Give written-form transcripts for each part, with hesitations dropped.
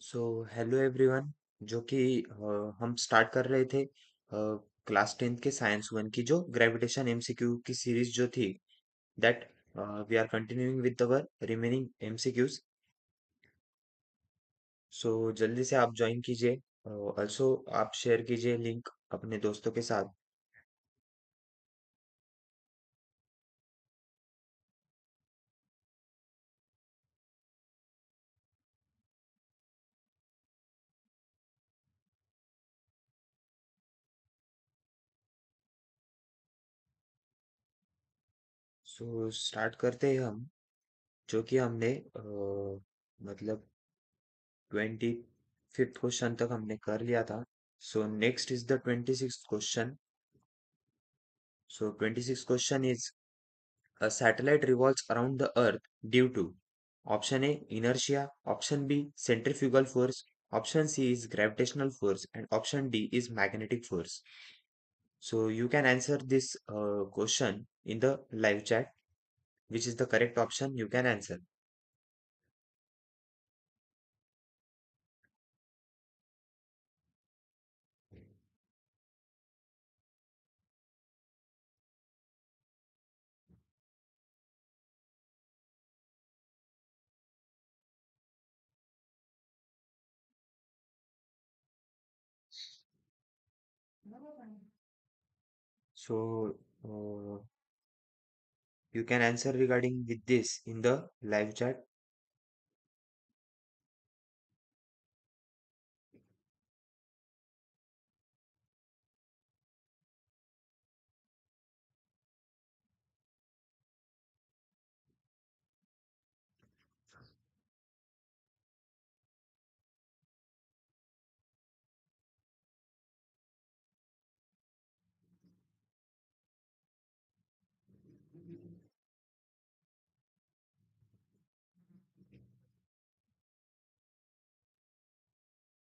So hello everyone. जो कि हम स्टार्ट कर रहे थे क्लास 10th के साइंस वन की जो ग्रेविटेशन एमसीक्यू की सीरीज जो थी that we are continuing with our remaining MCQs. सो जल्दी से आप ज्वाइन कीजिए। ऑल्सो आप शेयर कीजिए लिंक अपने दोस्तों के साथ। सो स्टार्ट करते हैं हम। जो कि हमने मतलब 25th क्वेश्चन तक हमने कर लिया था। So next is the 26th question. So 26th question is: a satellite revolves around the Earth due to option A inertia, option B centrifugal force, option C is gravitational force, and option D is magnetic force. So you can answer this question in the live chat, which is the correct option. You can answer. So you can answer regarding with this in the live chat.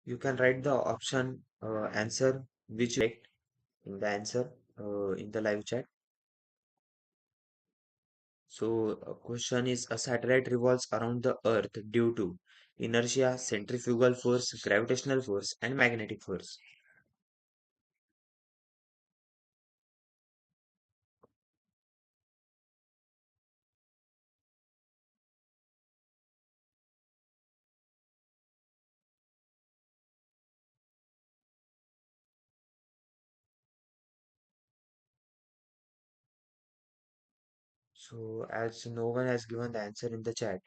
You can write the option answer which you correct in the answer in the live chat. So, question is: a satellite revolves around the Earth due to inertia, centrifugal force, gravitational force, and magnetic force. So, as no one has given the answer in the chat,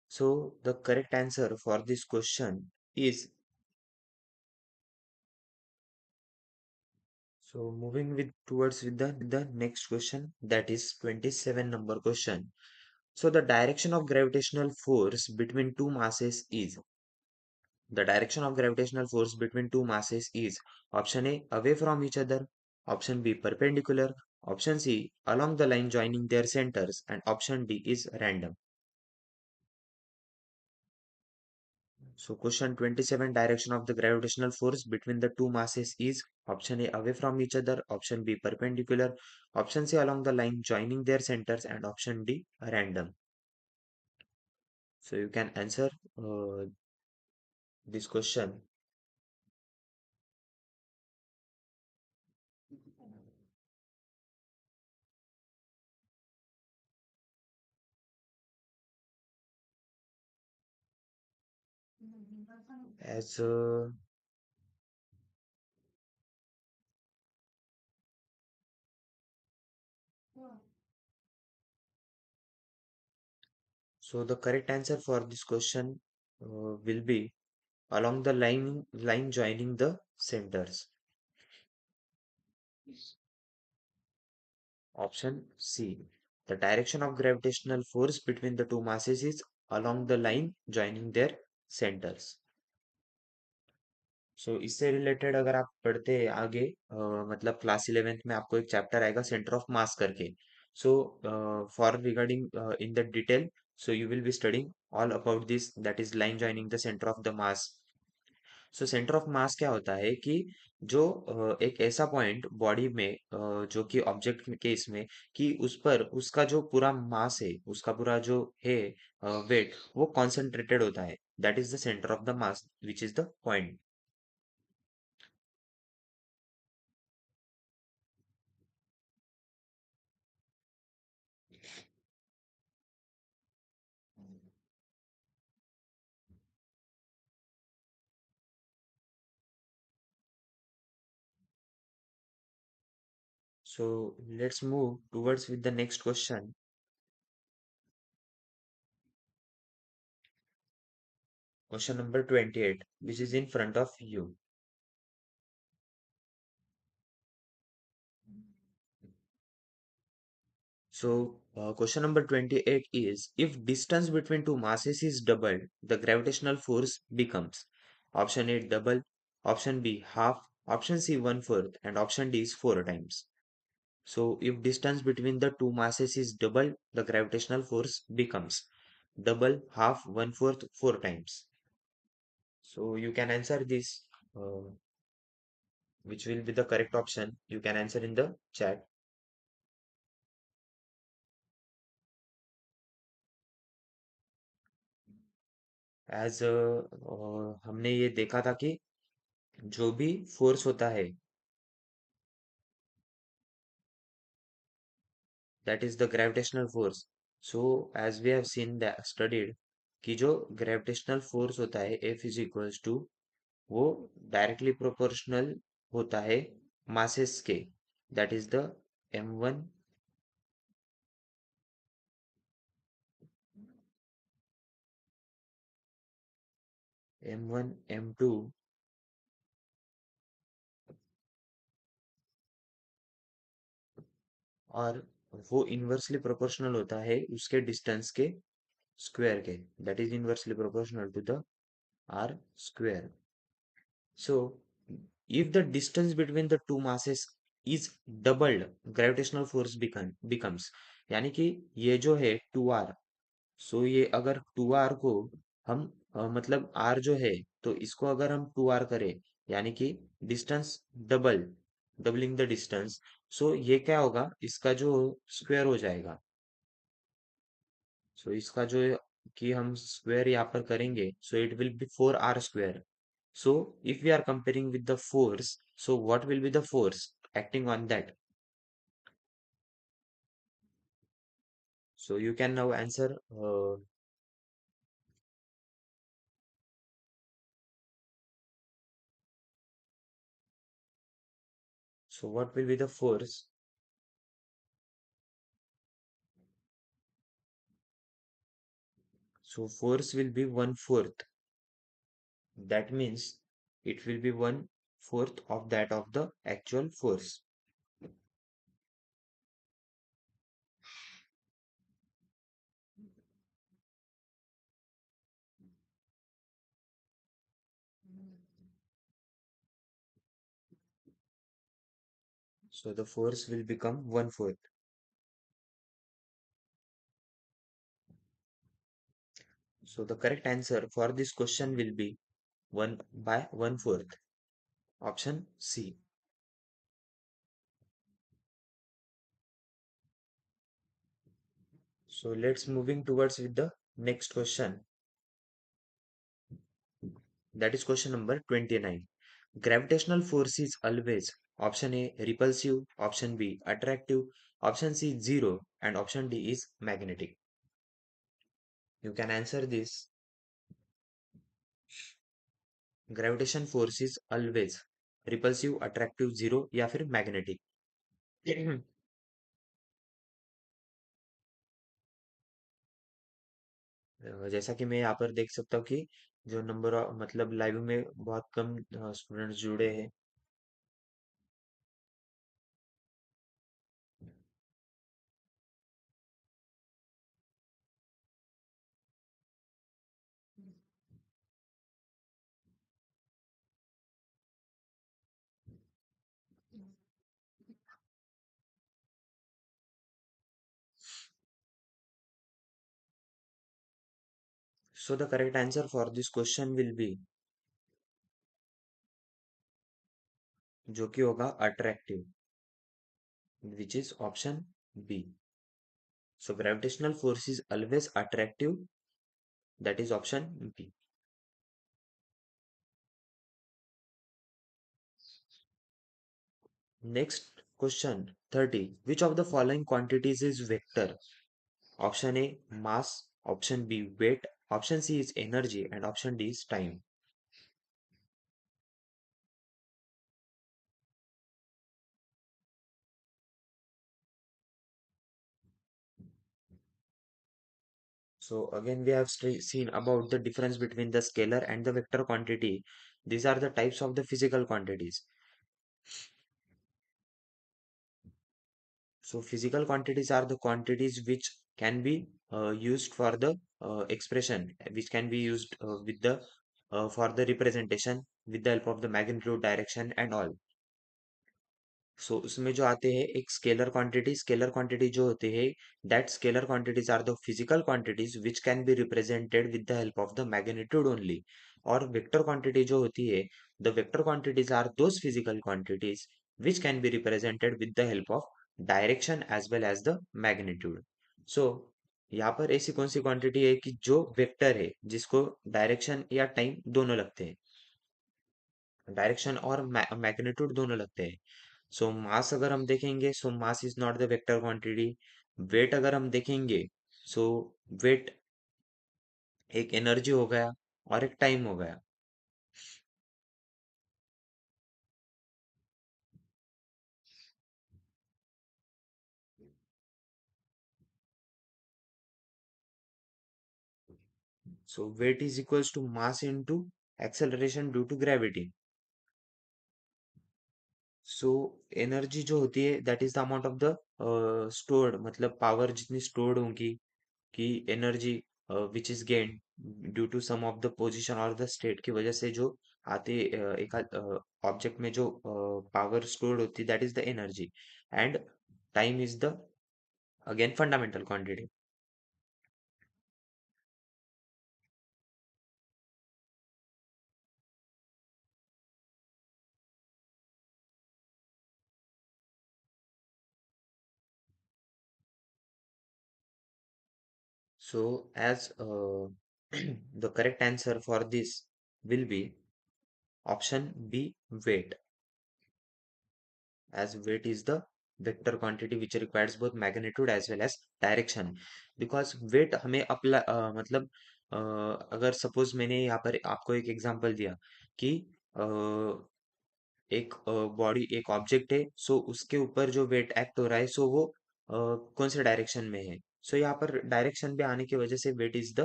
so the correct answer for this question is. So, moving with towards with the next question, that is 27 number question. So, the direction of gravitational force between two masses is. The direction of gravitational force between two masses is option A away from each other, option B perpendicular, option C along the line joining their centers, and option D is random. So question 27: direction of the gravitational force between the two masses is option A away from each other, option B perpendicular, option C along the line joining their centers, and option D random. So you can answer this question as so the correct answer for this question will be along the line joining the centers. Option C. The direction of gravitational force between the two masses is along the line joining their centers. सो इससे related अगर आप पढ़ते हैं आगे मतलब class 11th में आपको एक चैप्टर आएगा सेंटर ऑफ मास करके। So for regarding in the detail, so you will be studying all about this, that is line joining the center of the mass. So centre of mass क्या होता है कि जो एक ऐसा point body में जो कि ऑब्जेक्ट के केस में कि उस पर उसका जो पूरा मास है, उसका पूरा जो है वेट, वो कॉन्सेंट्रेटेड होता है। That is the centre of the mass which is the point. So let's move towards with the next question. Question number 28, which is in front of you. So, question number 28 is, if distance between two masses is doubled, the gravitational force becomes option A double, option B half, option C one fourth, and option D is four times. So, if distance between the two masses is double, the gravitational force becomes double, half, one fourth, four times. So, you can answer this, which will be the correct option. You can answer in the chat. As हमने ये देखा था कि जो भी force होता है, that is the gravitational force. So as we have seen that studied कि जो ग्रेविटेशनल फोर्स होता है एफ इज इक्वल्स टू, वो डायरेक्टली प्रोपोर्शनल होता है मासेस के। That is the m1, m1 m2, और वो इन्वर्सली प्रोपोर्शनल होता है उसके डिस्टेंस के स्क्वायर के। That is inversely proportional to the R square. So, if the distance between the two masses is doubled, gravitational force becomes, यानी कि ये जो है 2r, सो ये अगर 2r को हम मतलब r जो है, तो इसको अगर हम 2r करें, यानी कि distance double, doubling the distance, so ये क्या होगा, इसका जो स्क्वायर हो जाएगा। सो इसका जो कि हम स्क्वायर यहाँ पर करेंगे, so it will be 4r square. So if we are comparing with the force, so what will be the force acting on that? So you can now answer. So what will be the force? So force will be one fourth. That means it will be one fourth of that of the actual force. So the force will become one fourth. So the correct answer for this question will be one by one fourth. Option C. So let's moving towards with the next question. That is question number 29. Gravitational force is always option A repulsive, option B attractive, option C zero, and option D is magnetic. You can answer this. Gravitation force is always repulsive, attractive, zero या फिर magnetic. जैसा कि मैं यहाँ पर देख सकता हूँ कि जो नंबर मतलब लाइव में बहुत कम स्टूडेंट्स जुड़े हैं। So the correct answer for this question will be जो कि होगा attractive, which is option B. So gravitational force is always attractive. That is option B. Next question 30. Which of the following quantities is vector? Option A mass, option B weight, option C is energy, and option D is time. So again we have seen about the difference between the scalar and the vector quantity. These are the types of the physical quantities. So physical quantities are the quantities which can be used for the expression, which can be used with the for the representation with the help of the magnitude, direction and all. सो उसमें जो आते हैं एक scalar quantity जो होते हैं that scalar quantities are the physical quantities which can be represented with the help of the magnitude only. और vector quantity जो होती है the vector quantities are those physical quantities which can be represented with the help of direction as well as the magnitude. So यहाँ पर ऐसी कौन सी quantity है कि जो वेक्टर है जिसको डायरेक्शन या टाइम दोनों लगते हैं, डायरेक्शन और मैग्नीट्यूड दोनों लगते हैं. सो मास अगर हम देखेंगे so mass is not the vector quantity. Weight अगर हम देखेंगे सो वेट एक एनर्जी हो गया और एक टाइम हो गया. So weight is equals to mass into acceleration due to gravity. So energy जो होती है that is the amount of the stored, मतलब पावर जितनी स्टोर्ड होगी कि energy which is gain due to some of the position और the state की वजह से जो आते एक ऑब्जेक्ट में जो पावर स्टोर्ड होती है that is the energy. And time is the again fundamental quantity. So as the correct answer for this will be option B weight, as weight is the vector quantity which requires both magnitude as well as direction. Because weight हमें अपला मतलब अगर suppose मैंने यहाँ पर आपको एक example दिया कि एक बॉडी एक ऑब्जेक्ट है सो उसके ऊपर जो वेट एक्ट हो रहा है सो वो कौन से डायरेक्शन में है. सो यहाँ पर डायरेक्शन पे आने की वजह से वेट इज द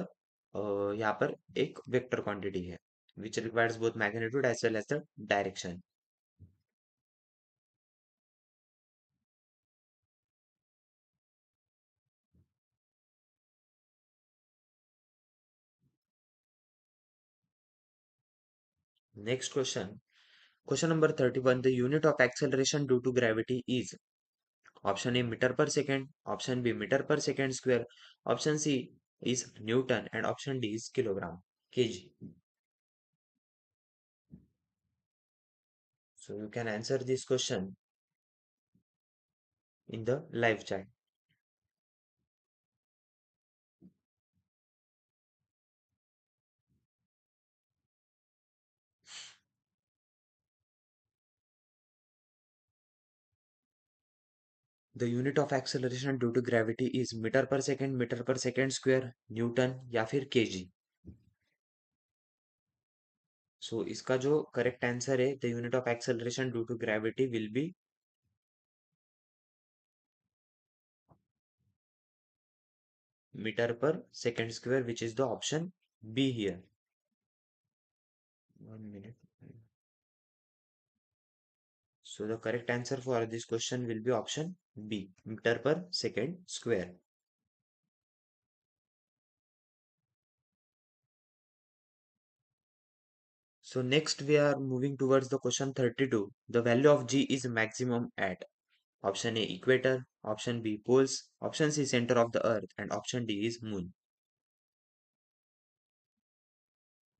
यहाँ पर एक वेक्टर क्वांटिटी है which requires both magnitude as well as the direction. Next question, question number 31. The unit of acceleration due to gravity is option A metre per second, option B metre per second square, option C is Newton and option D is kilogram kg. So you can answer this question in the live chat. The unit of acceleration due to gravity is metre per second square, newton या फिर kg. So इसका जो correct answer है the unit of acceleration due to gravity will be metre per second square which is the option B here. 1 minute. So the correct answer for this question will be option B, meter per second square. So next we are moving towards the question 32. The value of G is maximum at option A equator, option B poles, option C center of the earth and option D is moon.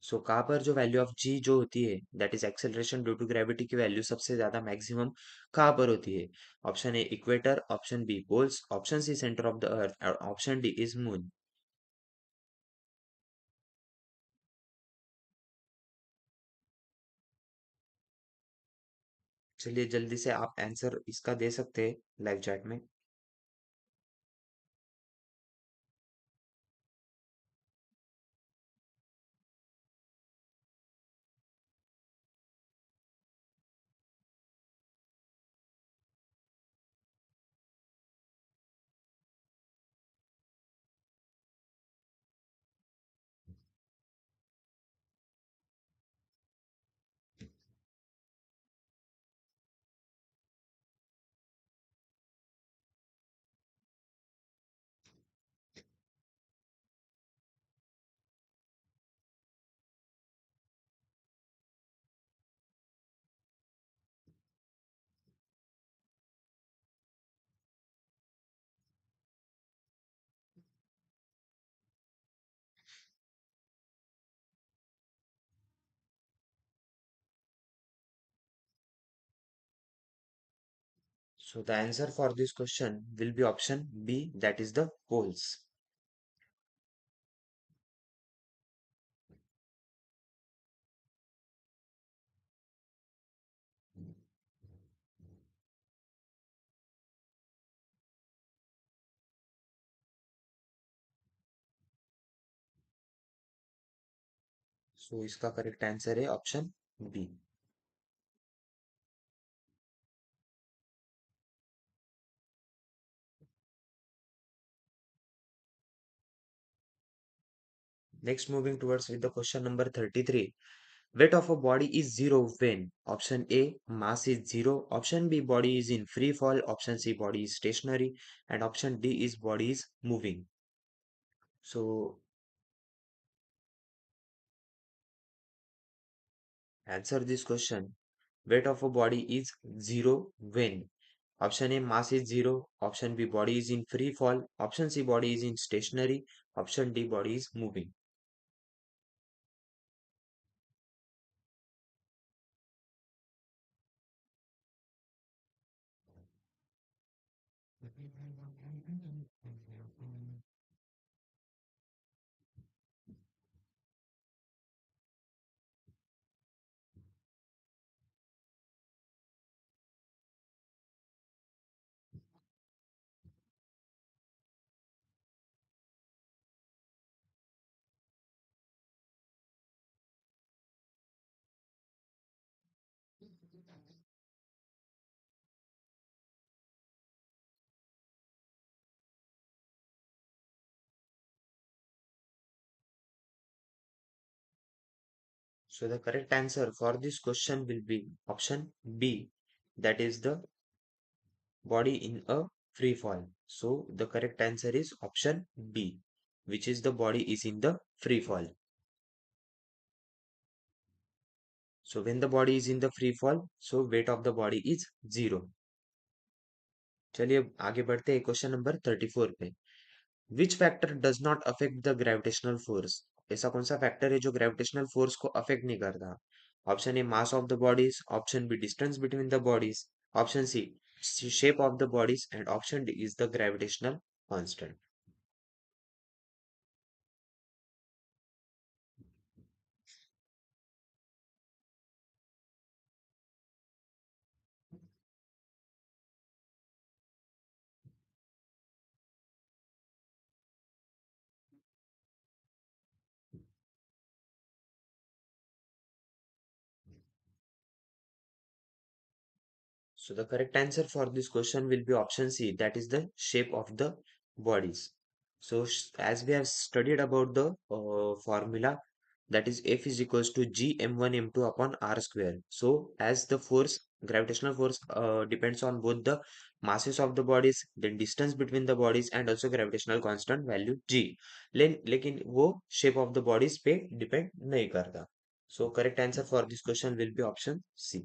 So कहाँ पर जो value of g जो होती है that is acceleration due to gravity की value सबसे ज्यादा maximum कहाँ पर होती है? Option A equator, option B poles, option C centre of the earth और ऑप्शन डी इज मून। चलिए जल्दी से आप आंसर इसका दे सकते हैं लाइव चैट में। So the answer for this question will be option B, that is the poles. So इसका करेक्ट आंसर है option B. Next, moving towards with the question number 33. Weight of a body is zero when option A mass is zero, option B body is in free fall, option C body is stationary, and option D is body is moving. So answer this question. Weight of a body is zero when option A mass is zero, option B body is in free fall, option C body is in stationary, option D body is moving. So the correct answer for this question will be option B, that is the body in a free fall. So the correct answer is option B, which is the body is in the free fall. So when the body is in the free fall, so weight of the body is zero. चलिए अब आगे बढ़ते हैं question number 34 पे। Which factor does not affect the gravitational force? ऐसा कौन सा factor है जो ग्रेविटेशनल फोर्स को अफेक्ट नहीं करता? Option A mass of the bodies, option B distance between the bodies, option C shape of the bodies, and option D is the gravitational constant. So the correct answer for this question will be option C, that is the shape of the bodies. So as we have studied about the formula, that is F is equals to G m1 m2 upon r square. So as the force, gravitational force depends on both the masses of the bodies, then distance between the bodies and also gravitational constant value G. लेकिन वो shape of the bodies पे depend नहीं करता. So correct answer for this question will be option C.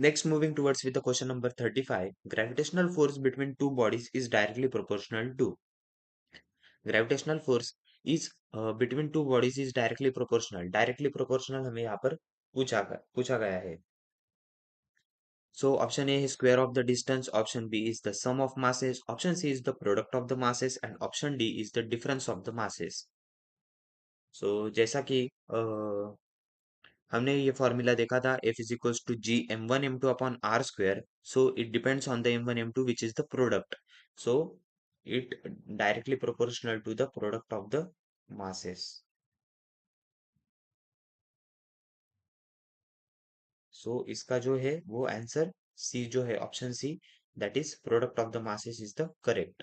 Next, moving towards with the question number 35. Gravitational force between two bodies is directly proportional to. Gravitational force is between two bodies is directly proportional. Directly proportional हमें यहाँ पर पूछा गया है। So option A is square of the distance, option B is the sum of masses, option C is the product of the masses and option D is the difference of the masses. So जैसा कि हमने ये formula देखा था F is equals to G m1 m2 upon R square. So it depends on the m1 m2 which is the product. So it directly proportional to the product of the masses. So इसका जो है वो answer C जो है option C, that is product of the masses is the correct.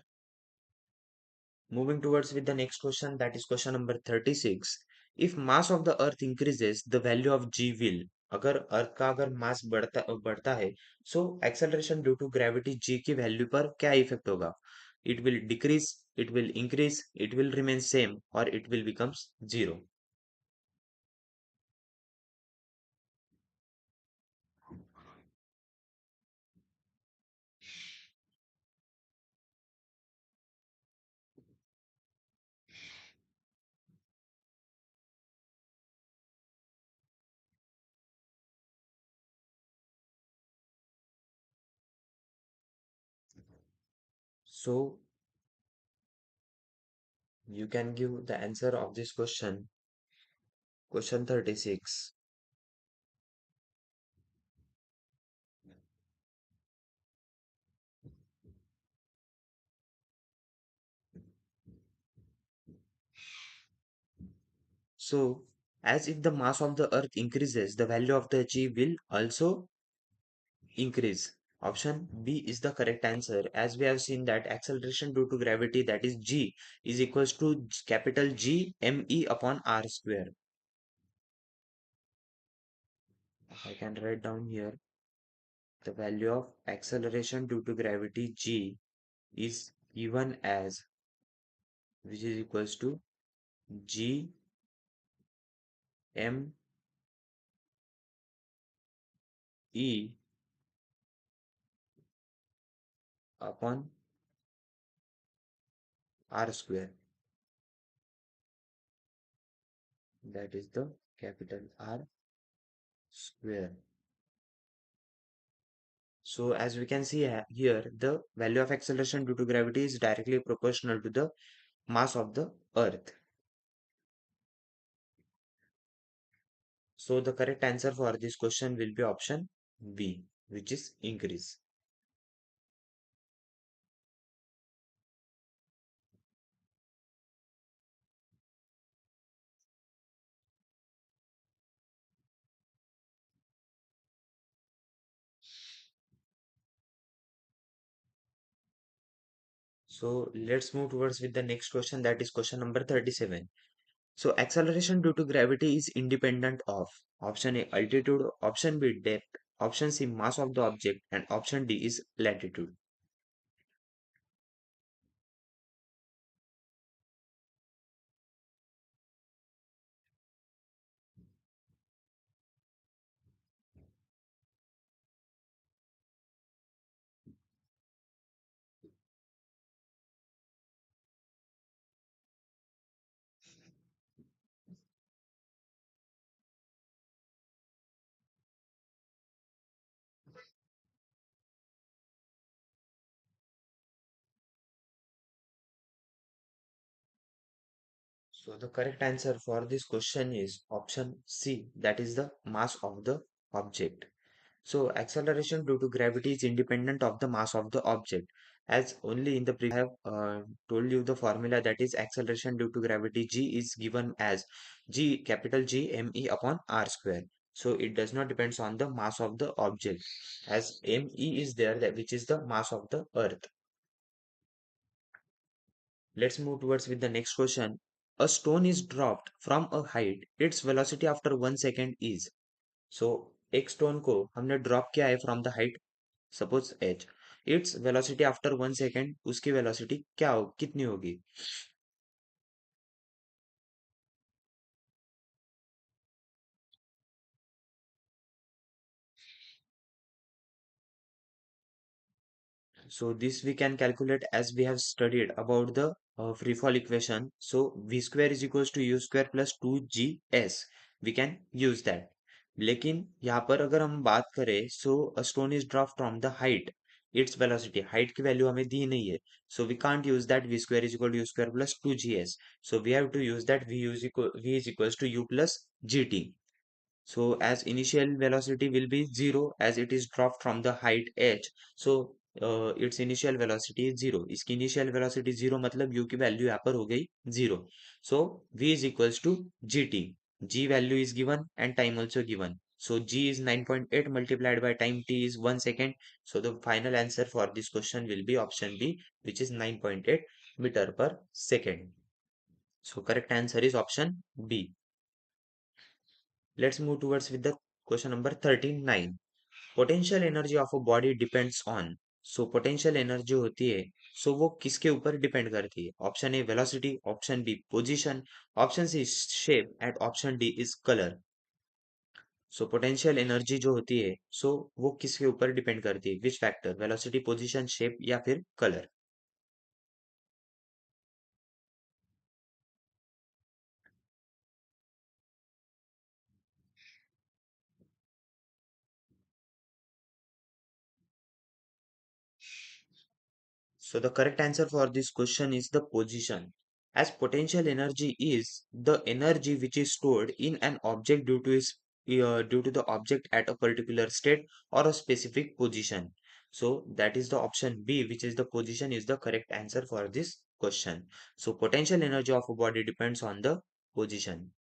Moving towards with the next question, that is question number 36. If mass of the earth increases, the value of g will, अगर अर्थ का अगर मास बढ़ता है, so acceleration due to gravity g की value पर क्या effect होगा? It will decrease, it will increase, it will remain same or it will becomes zero. So you can give the answer of this question, question 36. So as if the mass of the earth increases, the value of the g will also increase. Option B is the correct answer, as we have seen that acceleration due to gravity, that is g, is equals to capital G me upon r square. I can write down here the value of acceleration due to gravity g is given as, which is equals to G m e upon r square, that is the capital R square. So as we can see here, the value of acceleration due to gravity is directly proportional to the mass of the earth. So the correct answer for this question will be option B, which is increase. So let's move towards with the next question, that is question number 37. So acceleration due to gravity is independent of option A altitude, option B depth, option C mass of the object and option D is latitude. So the correct answer for this question is option C, that is the mass of the object. So acceleration due to gravity is independent of the mass of the object. As only in the previous I have told you the formula, that is acceleration due to gravity g is given as g capital G me upon r square. So it does not depends on the mass of the object, as me is there, that which is the mass of the earth. Let's move towards with the next question. A stone is dropped from a height. Its velocity after 1 second is. So एक stone को हमने drop किया है from the height, suppose h. Its velocity after 1 second, उसकी velocity क्या हो कितनी होगी? So this we can calculate as we have studied about the free fall equation. So v square is equals to u square plus 2gs. We can use that. लेकिन यहाँ पर अगर हम बात करें so a stone is dropped from the height, its velocity, height की value हमें दी नहीं है, so we can't use that v square is equal to u square plus 2gs. So we have to use that v is equals to u plus gt. So as initial velocity will be zero as it is dropped from the height h. So its initial velocity is zero. इसकी initial velocity zero मतलब u की value यहाँ पर हो गई zero. So v is equals to gt. G value is given and time also given. So g is 9.8 multiplied by time t is 1 second. So the final answer for this question will be option B, which is 9.8 meter per second. So correct answer is option B. Let's move towards with the question number 39. Potential energy of a body depends on. So potential energy होती है so वो किसके ऊपर depend करती है? Option A velocity, option B position, option C shape and option D is colour. So potential energy जो होती है सो वो किसके ऊपर डिपेंड करती है? Which factor? Velocity, position, shape या फिर colour? So the correct answer for this question is the position. As potential energy is the energy which is stored in an object due to the object at a particular state or a specific position. So that is the option B, which is the position, is the correct answer for this question. So potential energy of a body depends on the position.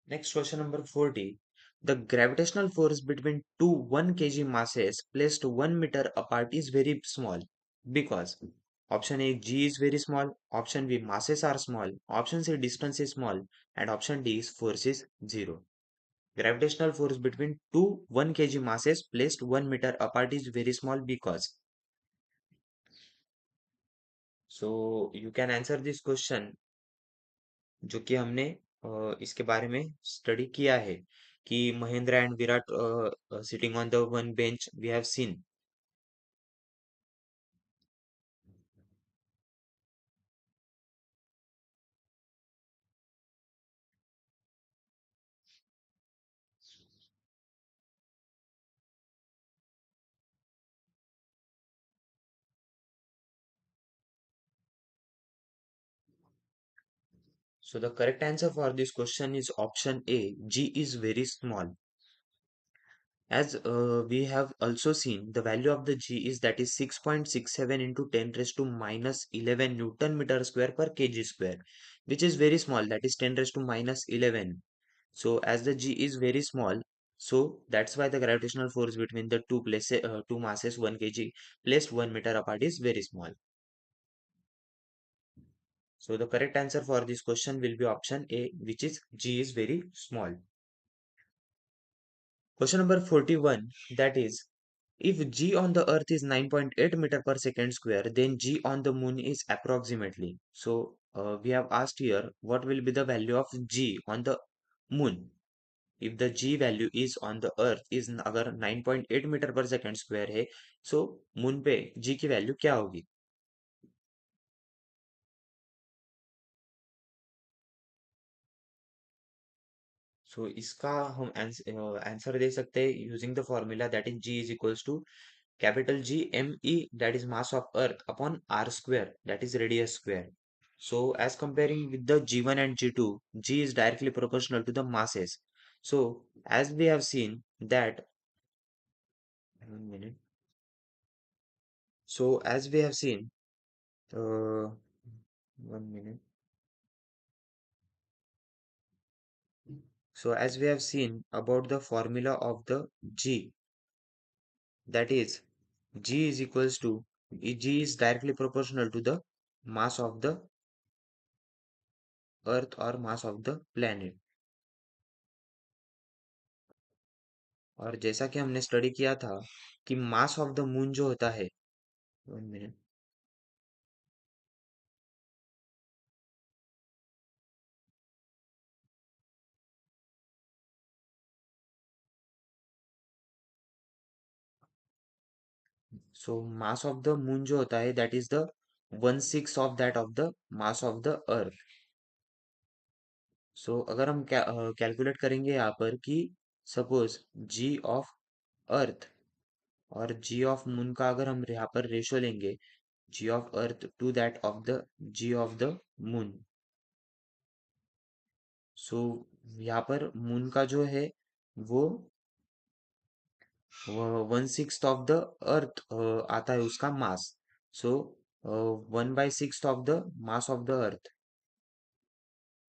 Next question number 40. The gravitational force between two 1 kg masses placed 1 meter apart is very small because option A g is very small, option B masses are small, option C distance is small, and option D is force is 0. Gravitational force between two 1 kg masses placed 1 meter apart is very small because. So you can answer this question जो कि हमने इसके बारे में study किया है कि Mahendra and Virat sitting on the one bench we have seen. So the correct answer for this question is option A. G is very small. As we have also seen, the value of the G is that is 6.67 into 10 raised to minus 11 Newton meter square per kg square, which is very small, that is 10 raised to minus 11. So as the G is very small, so that's why the gravitational force between the two masses 1 kg placed 1 meter apart is very small. So the correct answer for this question will be option A, which is G is very small. Question number 41, that is, if G on the earth is 9.8 meter per second square, then G on the moon is approximately. So we have asked here what will be the value of G on the moon. If the G value is on the earth is अगर 9.8 metre पर second square है so moon पे G की value क्या होगी? So इसका हम answer दे सकते हैं using the formula that is G is equals to capital G m e, that is mass of earth, upon r square, that is radius square. So as comparing with the G1 and G2, G is directly proportional to the masses. So as we have seen that, 1 minute. So as we have seen, 1 minute. So as we have seen about the formula of the G, that is G is equals to, G is directly proportional to the mass of the earth or mass of the planet. और जैसा कि हमने study किया था कि मास of the moon जो होता है, 1 minute, so mass of the moon जो होता है that is the 1/6 of that of the mass of the earth. So अगर हम कैलकुलेट करेंगे यहाँ पर कि सपोज जी ऑफ अर्थ और जी ऑफ मून का अगर हम यहाँ पर रेशो लेंगे g of earth to that of the g of the moon. So यहाँ पर मून का जो है वो 1/6 ऑफ द अर्थ आता है उसका मास. सो 1/6 of the mass of the earth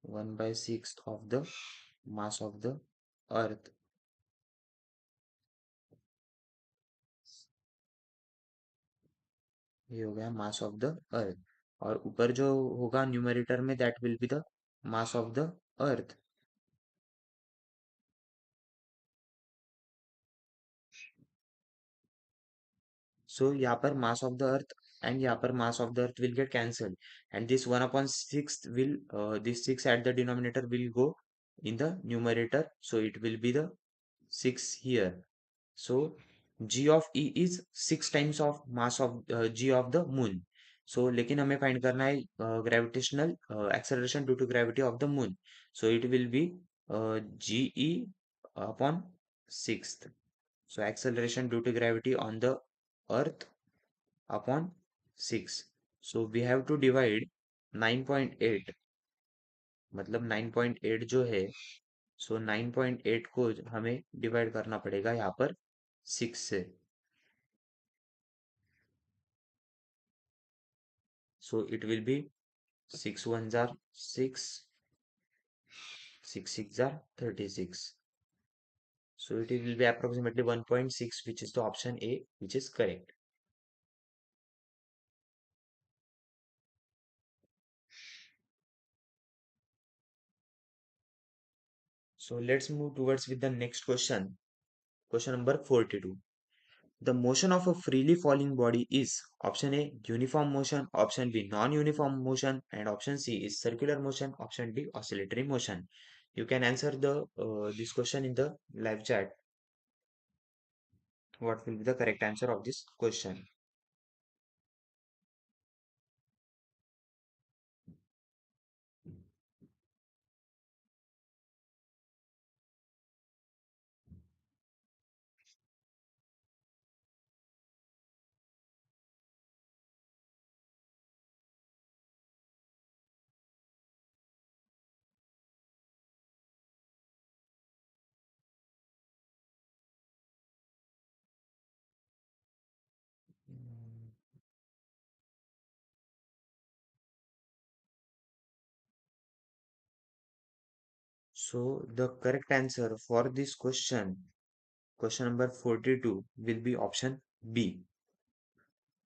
1/6 of the mass of the अर्थ ये हो गया मास ऑफ द अर्थ. और ऊपर जो होगा न्यूमरेटर में that will be the mass of the earth. So यहाँ पर mass of the earth and यहाँ पर mass of the earth will get cancelled and this 1 upon 6 will this 6 at the denominator will go in the numerator, so it will be the 6 here. So g of e is 6 times of mass of g of the moon. So लेकिन हमें find करना है gravitational acceleration due to gravity of the moon, so it will be ge upon 6th. So acceleration due to gravity on the earth upon 6. So we have to divide 9.8, मतलब 9.8 जो है, सो 9.8 को हमें divide करना पड़ेगा यहाँ पर 6 से. So it will be 6 1 jar 6, 6 6 jar 36. So it will be approximately 1.6, which is the option A, which is correct. So let's move towards with the next question. Question number 42. The motion of a freely falling body is option A uniform motion, option B non-uniform motion, and option C is circular motion, option D oscillatory motion. You can answer the this question in the live chat. What will be the correct answer of this question? So the correct answer for this question number 42, will be option B.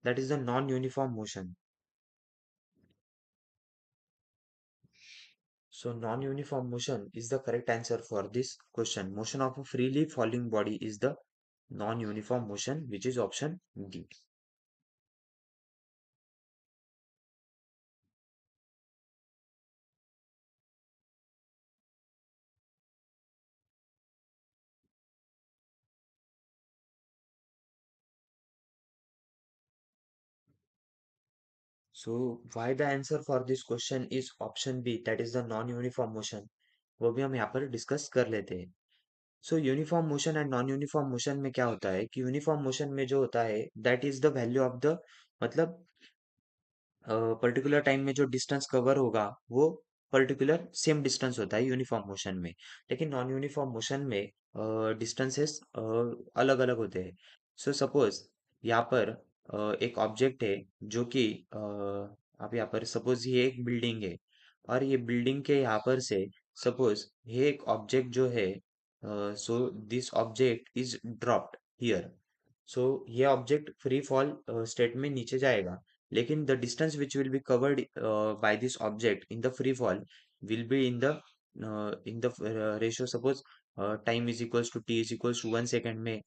That is the non-uniform motion. So non-uniform motion is the correct answer for this question. Motion of a freely falling body is the non-uniform motion, which is option D. So why the answer for this question is option B, that is the non-uniform motion, वो भी हम यहाँ पर discuss कर लेते हैं. सो uniform motion and non uniform motion में क्या होता है कि यूनिफॉर्म मोशन में जो होता है that is the value of the, मतलब पर्टिकुलर टाइम में जो डिस्टेंस कवर होगा वो पर्टिकुलर सेम डिस्टेंस होता है यूनिफॉर्म मोशन में. लेकिन नॉन यूनिफॉर्म मोशन में डिस्टेंसेस अलग अलग होते हैं. सो सपोज यहाँ पर एक ऑब्जेक्ट है जो कि आप यहाँ पर सपोज ये एक बिल्डिंग है और ये बिल्डिंग के यहाँ पर से सपोज ये एक ऑब्जेक्ट जो है, so this object is dropped here. So ये ऑब्जेक्ट फ्री फॉल स्टेट में नीचे जाएगा, लेकिन the distance which will be covered by this object in the free fall will be in the ratio. Suppose time is equals to T is equals to 1 second में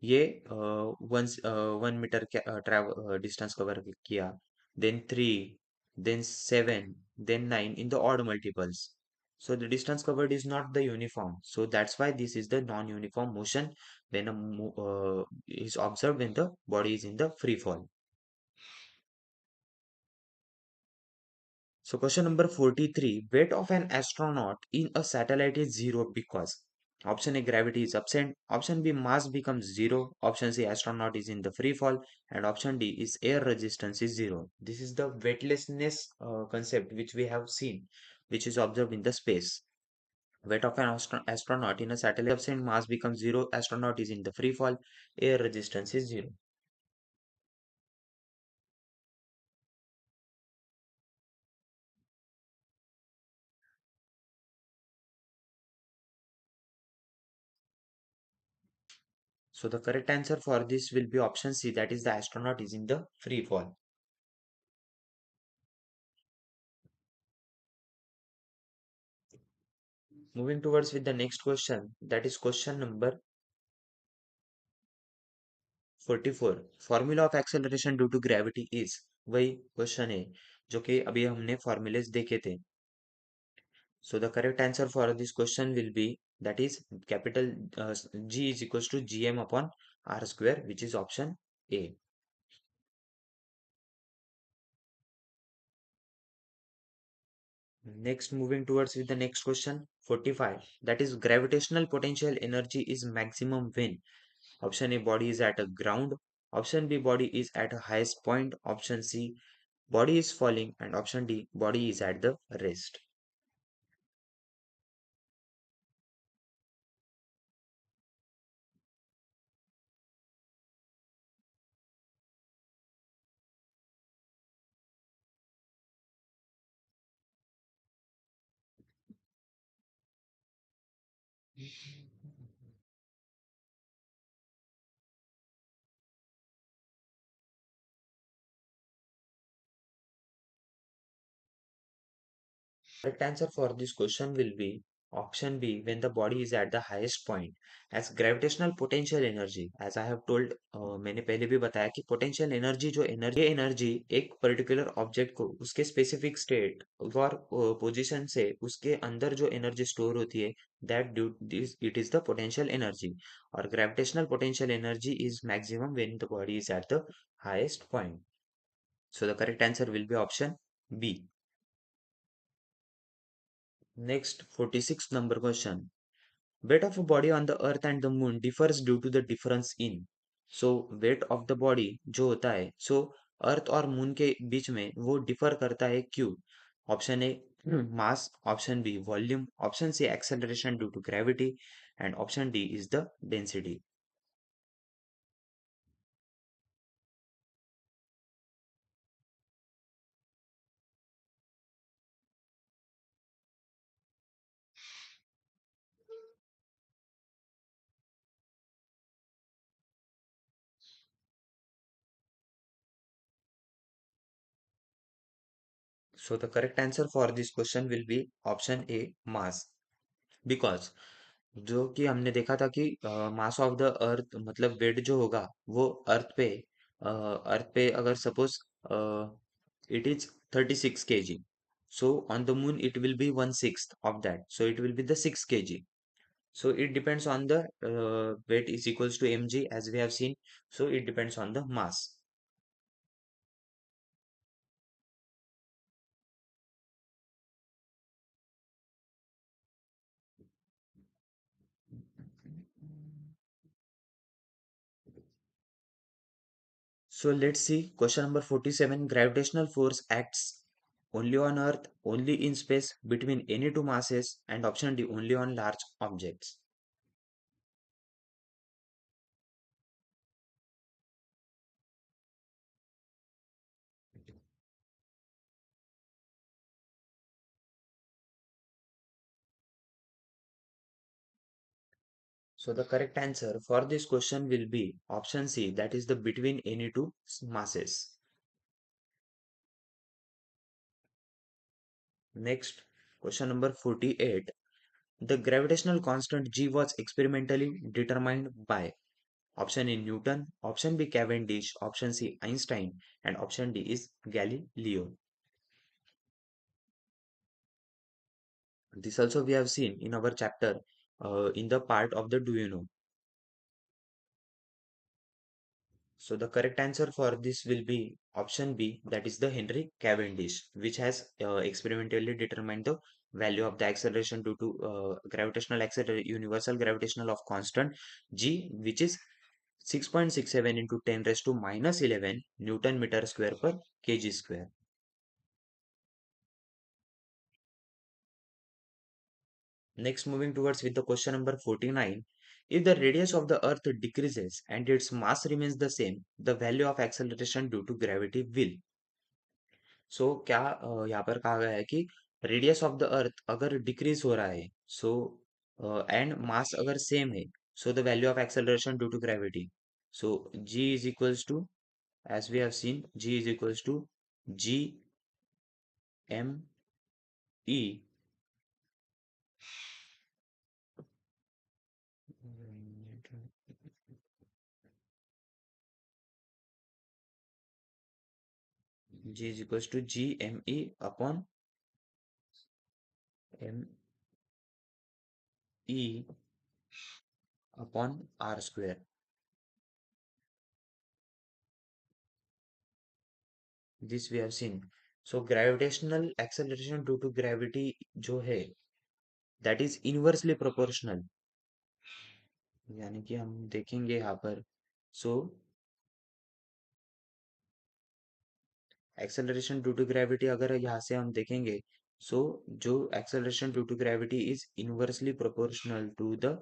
ये 1 metre travel distance cover किया, then 3, then 7, then 9 in the odd multiples. So the distance covered is not the uniform. So that's why this is the non-uniform motion when is observed when the body is in the free fall. So question number 43, weight of an astronaut in a satellite is zero because option A, gravity is absent, option B, mass becomes zero, option C, astronaut is in the free fall, and option D is air resistance is zero. This is the weightlessness concept which we have seen, which is observed in the space. Weight of an astronaut in a satellite absent, mass becomes zero, astronaut is in the free fall, air resistance is zero. So the correct answer for this will be option C, that is the astronaut is in the free fall. Moving towards with the next question, that is question number 44. Formula of acceleration due to gravity is, वही question है जो कि अभी हमने formulas देखे थे. So the correct answer for this question will be, that is capital G is equals to gm upon r square, which is option A. Next, moving towards with the next question, 45. That is gravitational potential energy is maximum when option A, body is at a ground, option B, body is at a highest point, option C, body is falling, and option D, body is at the rest. Correct answer for this question will be option B, when the body is at the highest point. As gravitational potential energy, as I have told, मैंने पहले भी बताया कि potential energy जो energy, ये energy एक particular object को उसके specific state और position से उसके अंदर जो energy store होती है, that due this it is the potential energy. और gravitational potential energy is maximum when the body is at the highest point. So the correct answer will be option B. Next, 46th number question. Weight of a body on the earth and the moon differs due to the difference in. So weight of the body जो होता है, so अर्थ और moon के बीच में वो differ करता है क्यों? Option A mass, option B volume, option C acceleration due to gravity, and option D is the density. So the correct answer for this question will be option A, mass. Because जो कि हमने देखा था कि मास of the अर्थ मतलब wait जो होगा वो अर्थ पे अगर suppose it is 36 kg, so on the moon it will be 1/6 of that, so it will be the 6 kg. So it depends on the weight is equals to mg as we have seen, so it depends on the mass. So let's see question number 47. Gravitational force acts only on earth, only in space, between any two masses, and option D, only on large objects. So the correct answer for this question will be option C, that is the between any two masses. Next, question number 48. The gravitational constant G was experimentally determined by option A, Newton, option B, Cavendish, option C, Einstein, and option D is Galileo. This also we have seen in our chapter in the part of the do you know. So the correct answer for this will be option B, that is the Henry Cavendish, which has experimentally determined the value of the acceleration due to gravitational acceleration, universal gravitational of constant g, which is 6.67 into 10 raised to minus 11 Newton meter square per kg square. Next, moving towards with the question number 49. If the radius of the earth decreases and its mass remains the same, the value of acceleration due to gravity will. सो क्या यहाँ पर कहा गया है कि radius of the earth अगर decrease हो रहा है सो एंड मास अगर सेम है so the value of acceleration due to gravity so g is equals to as we have seen g is equals to G M E g is equals to G M E upon M E upon R square this we have seen so gravitational acceleration due to gravity जो है that is inversely proportional यानी कि हम देखेंगे यहाँ पर so acceleration due to gravity अगर यहाँ से हम देखेंगे सो जो acceleration due to gravity is inversely proportional to the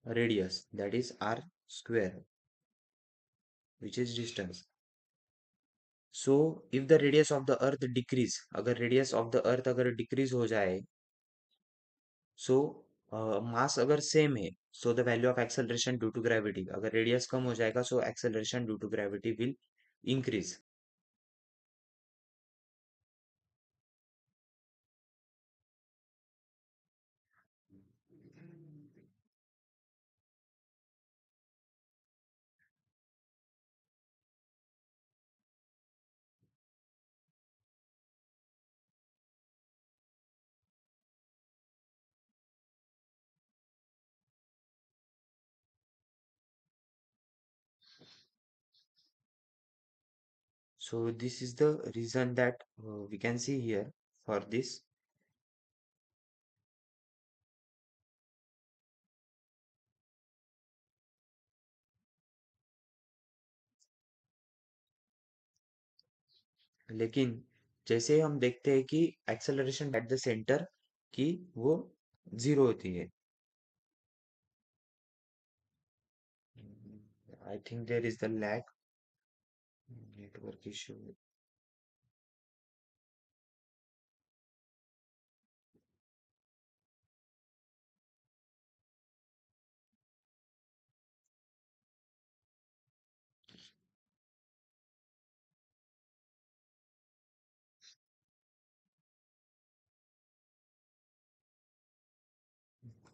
radius that is R square which is distance so if the radius of the earth decrease अगर radius of the earth अगर decrease हो जाए so mass अगर same है so the value of acceleration due to gravity अगर radius कम हो जाएगा so acceleration due to gravity will increase so this is the reason that we can see here for this. लेकिन जैसे हम देखते हैं कि एक्सेलरेशन एट द सेंटर की वो जीरो होती है I think there is the lag network issue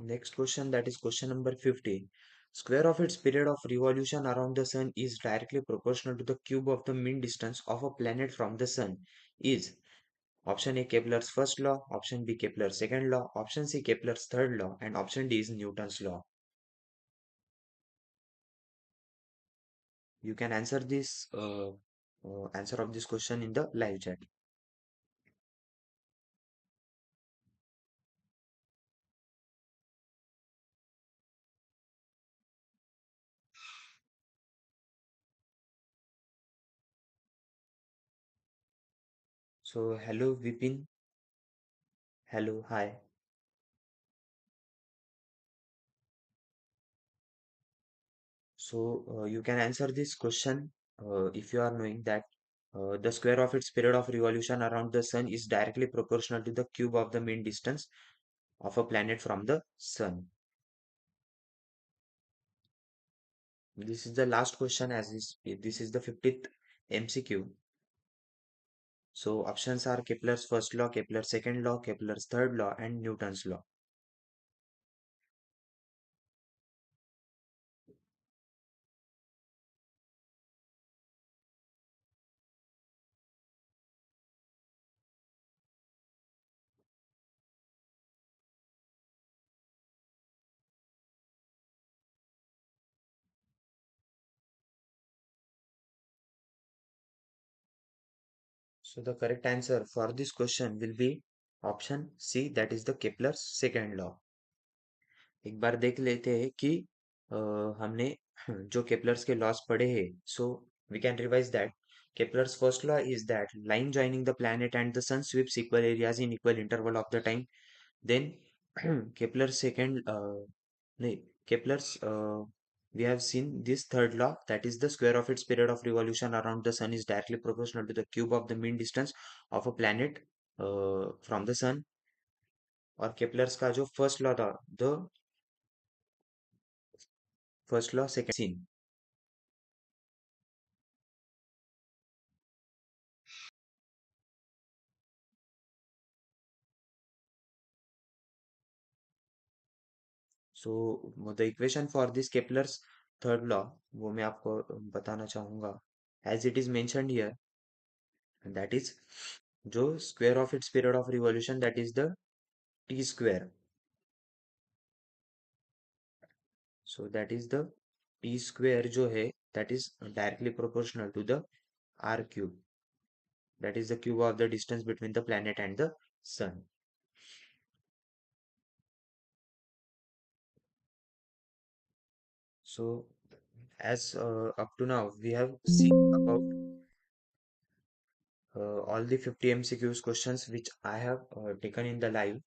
next question that is question number 15 square of its period of revolution around the sun is directly proportional to the cube of the mean distance of a planet from the sun is option A Kepler's first law, option B Kepler's second law, option C Kepler's third law, and option D is Newton's law. You can answer this answer of this question in the live chat. So hello Vipin, hello, hi. So you can answer this question if you are knowing that the square of its period of revolution around the sun is directly proportional to the cube of the mean distance of a planet from the sun. This is the last question as this is the 50th MCQ. So options are Kepler's first law, Kepler's second law, Kepler's third law, and Newton's law. So the correct answer for this question will be option C, that is the Kepler's second law. एक बार देख लेते हैं कि हमने जो Kepler's के laws पढ़े हैं. So we can revise that. Kepler's first law is that line joining the planet and the sun sweeps equal areas in equal interval of the time. Then Kepler's second, no, Kepler's, we have seen this third law, that is the square of its period of revolution around the sun is directly proportional to the cube of the mean distance of a planet from the sun. और Kepler's का जो first law था, the first law second scene. So the equation for this Kepler's third law वो मैं आपको बताना चाहूंगा. As it is mentioned here, that is जो square of its period of revolution, that is the T square. So that is the T square जो है, that is directly proportional to the R cube, that is the cube of the distance between the planet and the sun. So as up to now we have seen about all the 50 MCQs questions which I have taken in the live,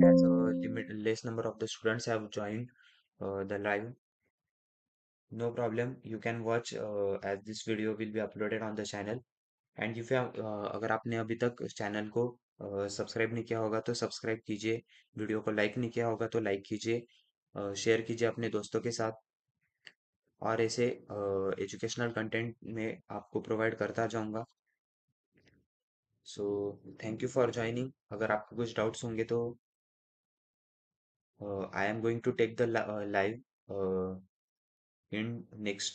as a less number of the students have joined the live. No problem, you can watch as this video will be uploaded on the channel. And if you have, अगर आपने अभी तक channel को subscribe नहीं किया होगा तो subscribe कीजिए. वीडियो को लाइक नहीं किया होगा तो लाइक कीजिए, शेयर कीजिए अपने दोस्तों के साथ. और ऐसे एजुकेशनल कंटेंट में आपको प्रोवाइड करता जाऊंगा. So thank you for joining. अगर आपको कुछ डाउट्स होंगे तो I am going to take the live in next